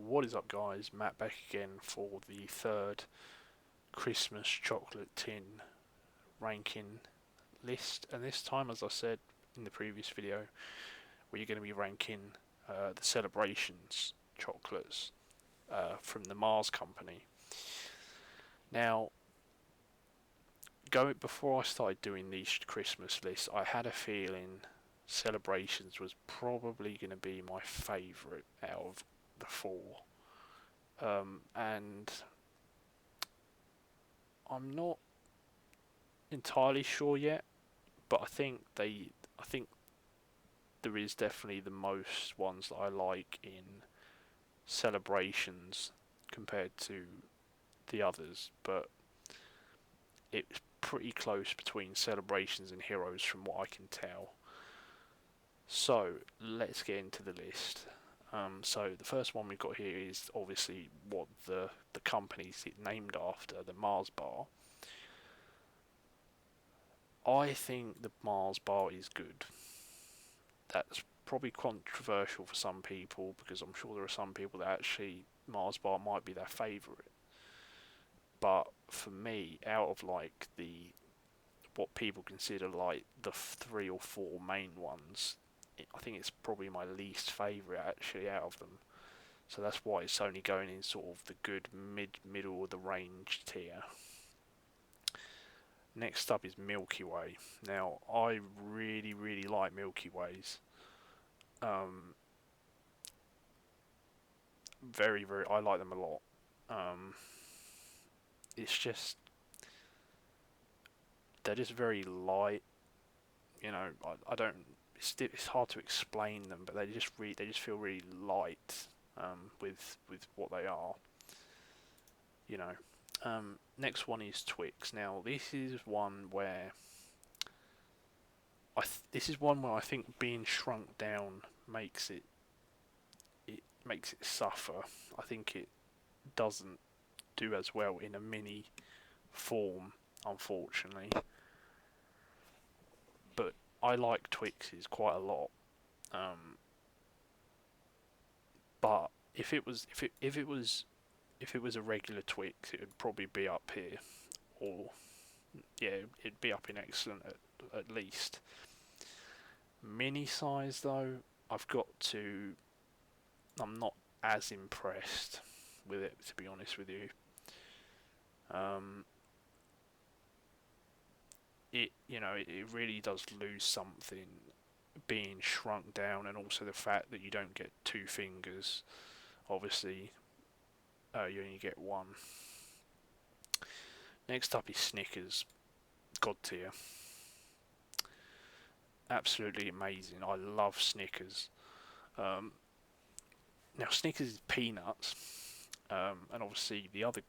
What is up, guys? Matt back again for the third Christmas chocolate tin ranking list, and this time, as I said in the previous video, we're going to be ranking the celebrations chocolates from the Mars Company. Now, before I started doing these Christmas lists, I had a feeling celebrations was probably going to be my favourite out of the four. And I'm not entirely sure yet, but I think there is definitely the most ones that I like in celebrations compared to the others, but it's pretty close between celebrations and heroes from what I can tell. So let's get into the list. So the first one we've got here is obviously what the company's named after, the Mars Bar. I think the Mars Bar is good. That's probably controversial for some people because I'm sure there are some people that actually Mars Bar might be their favourite. But for me, out of like the what people consider like the three or four main ones, I think it's probably my least favourite actually out of them. So that's why it's only going in sort of the good middle of the range tier. Next up is Milky Way. Now I really like Milky Ways. Um, very I like them a lot. Um, it's just they're just very light. I don't. It's hard to explain them, but they just feel really light with what they are. You know. Next one is Twix. Now this is one where this is one where I think being shrunk down it makes it suffer. I think it doesn't do as well in a mini form, unfortunately. But I like Twixes quite a lot. Um, but if it was a regular Twix, it would probably be up here, or yeah, it'd be up in excellent at least. Mini size though, I've got to. I'm not as impressed with it, to be honest with you. Um, it really does lose something being shrunk down, and also the fact that you don't get two fingers. Obviously, you only get one. Next up is Snickers, God tier. Absolutely amazing. I love Snickers. Um, Now Snickers is peanuts, and obviously the other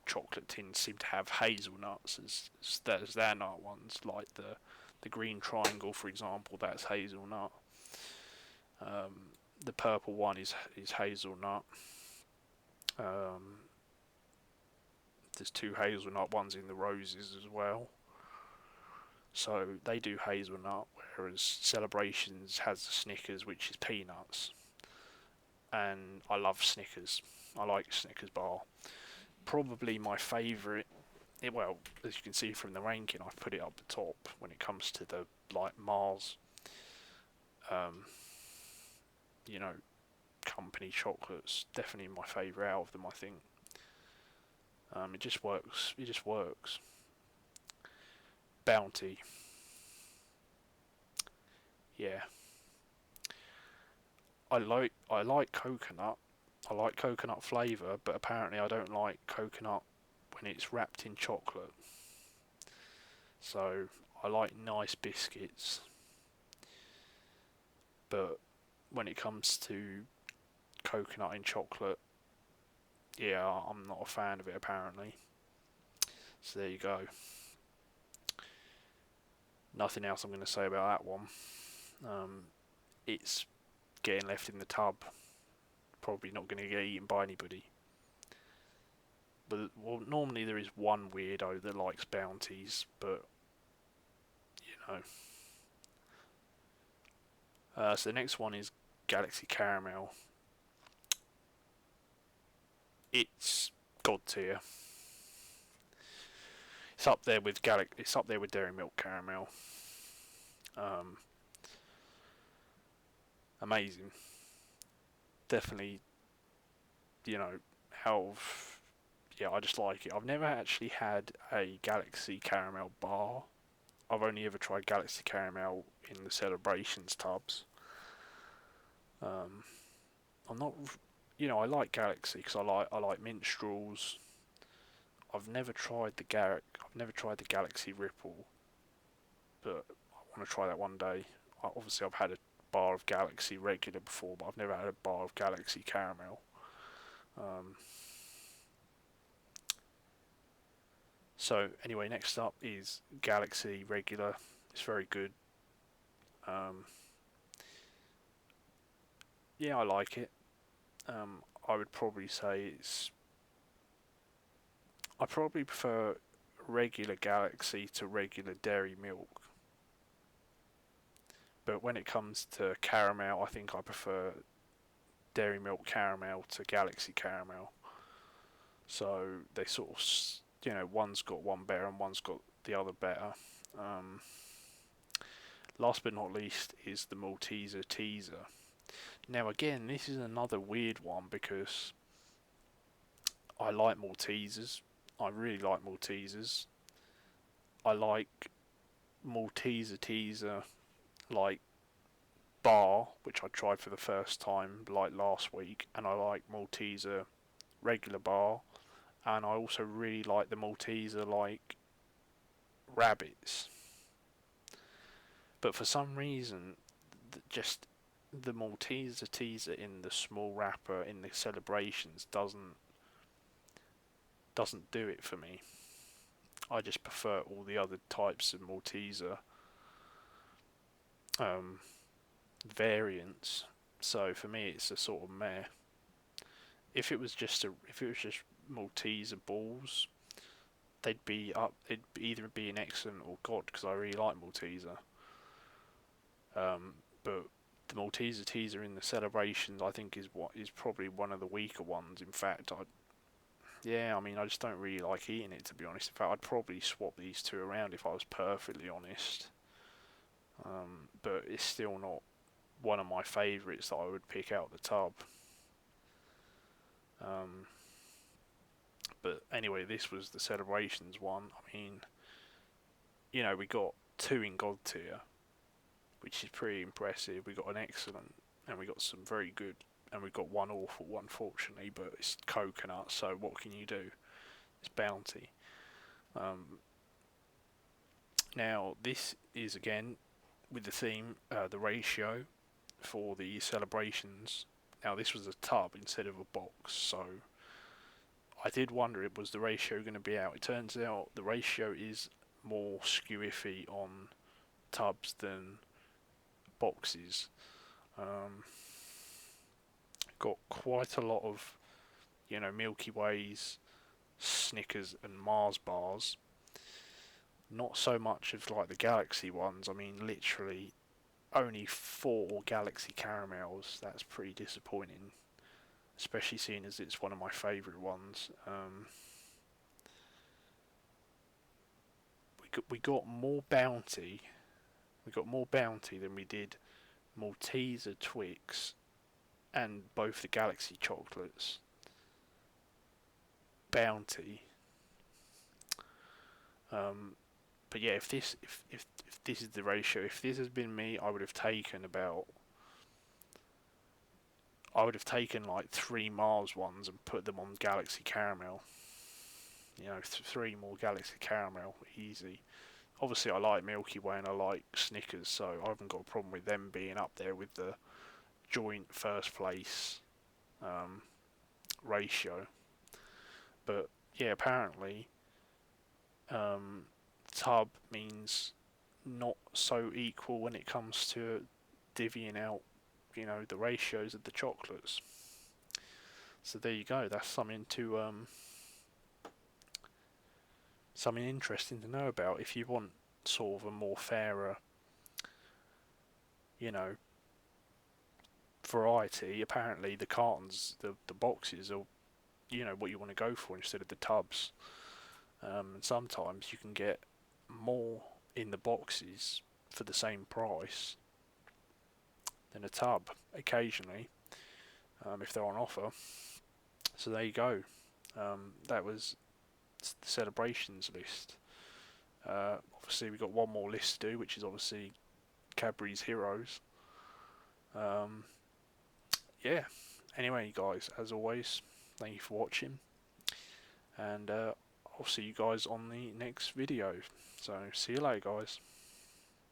chocolate tins seem to have hazelnuts as their nut ones, like the green triangle, for example. That's hazelnut. The purple one is hazelnut. Um, there's two hazelnut ones in the roses as well. So they do hazelnut, whereas Celebrations has the Snickers, which is peanuts. And I love Snickers. I like Snickers bar. Probably my favourite. Well, as you can see from the ranking, I've put it up the top when it comes to the like Mars, um, you know, company chocolates. Definitely my favourite out of them. I think. It just works. It just works. Bounty. Yeah, I like coconut. I like coconut flavour, but apparently I don't like coconut when it's wrapped in chocolate. So I like nice biscuits, but when it comes to coconut in chocolate, yeah, I'm not a fan of it apparently. So there you go. Nothing else I'm going to say about that one. Um, it's getting left in the tub. Probably not going to get eaten by anybody. But well, normally there is one weirdo that likes bounties, but you know. So the next one is Galaxy Caramel. it's god tier. It's up there with Dairy Milk Caramel. Um, Amazing. Definitely, you know, how. Yeah, I just like it. I've never actually had a Galaxy Caramel bar. I've only ever tried Galaxy Caramel in the Celebrations tubs. Um, I'm not, I like Galaxy because I like minstrels. I've never tried the Galaxy Ripple, but I want to try that one day. Obviously, I've had a bar of Galaxy regular before, but I've never had a bar of Galaxy Caramel. Um, so anyway, next up is Galaxy regular. It's very good. Um, yeah, I like it. I would probably say I probably prefer regular Galaxy to regular Dairy Milk. But when it comes to caramel, I think I prefer Dairy Milk Caramel to Galaxy Caramel. So they sort of, one's got one better and one's got the other better. Um, Last but not least is the Malteser Teaser. Now, again, this is another weird one because I like Maltesers. I really like Maltesers. I like Malteser Teaser, like bar, which I tried for the first time like last week, and I like Malteser regular bar, and I also really like the Malteser like rabbits. But for some reason, just the Malteser teaser in the small wrapper in the celebrations doesn't do it for me. I just prefer all the other types of Malteser um, variants. So for me, it's a sort of meh. If it was just Malteser balls, they'd be up. They'd either be an excellent or god because I really like Malteser. But the Malteser teaser in the celebrations, I think, is probably one of the weaker ones. In fact, I just don't really like eating it, to be honest. In fact, I'd probably swap these two around if I was perfectly honest. But it's still not one of my favourites that I would pick out the tub. Um, but anyway, this was the celebrations one. I mean, we got two in God tier, which is pretty impressive. We got an excellent, and we got some very good, and we got one awful, unfortunately. But it's coconut, so what can you do? It's bounty. Um, Now this is again with the theme, the ratio for the celebrations. Now this was a tub instead of a box, so I did wonder, was the ratio going to be out. It turns out the ratio is more skew-iffy on tubs than boxes. Um, got quite a lot of, Milky Ways, Snickers, and Mars bars. Not so much of like the Galaxy ones. I mean, literally only 4 Galaxy caramels. That's pretty disappointing, especially seeing as it's one of my favourite ones. We got more bounty. We got more bounty than we did Malteser Twix and both the Galaxy chocolates. Bounty. But yeah, if this is the ratio, if this has been me, I would have taken like 3 Mars ones and put them on Galaxy Caramel. 3 more Galaxy Caramel, easy. Obviously, I like Milky Way and I like Snickers, so I haven't got a problem with them being up there with the joint first place um, ratio. But yeah, apparently, um, tub means not so equal when it comes to divvying out, the ratios of the chocolates. So there you go. That's something interesting to know about if you want sort of a more fairer, you know, variety. Apparently, the cartons, the boxes are what you want to go for instead of the tubs. And sometimes you can get more in the boxes for the same price than a tub occasionally, if they're on offer. So there you go. That was the celebrations list. Obviously we've got one more list to do, which is obviously Cadbury's Heroes. Yeah. Anyway, guys, as always, thank you for watching, and I'll see you guys on the next video. So see you later, guys.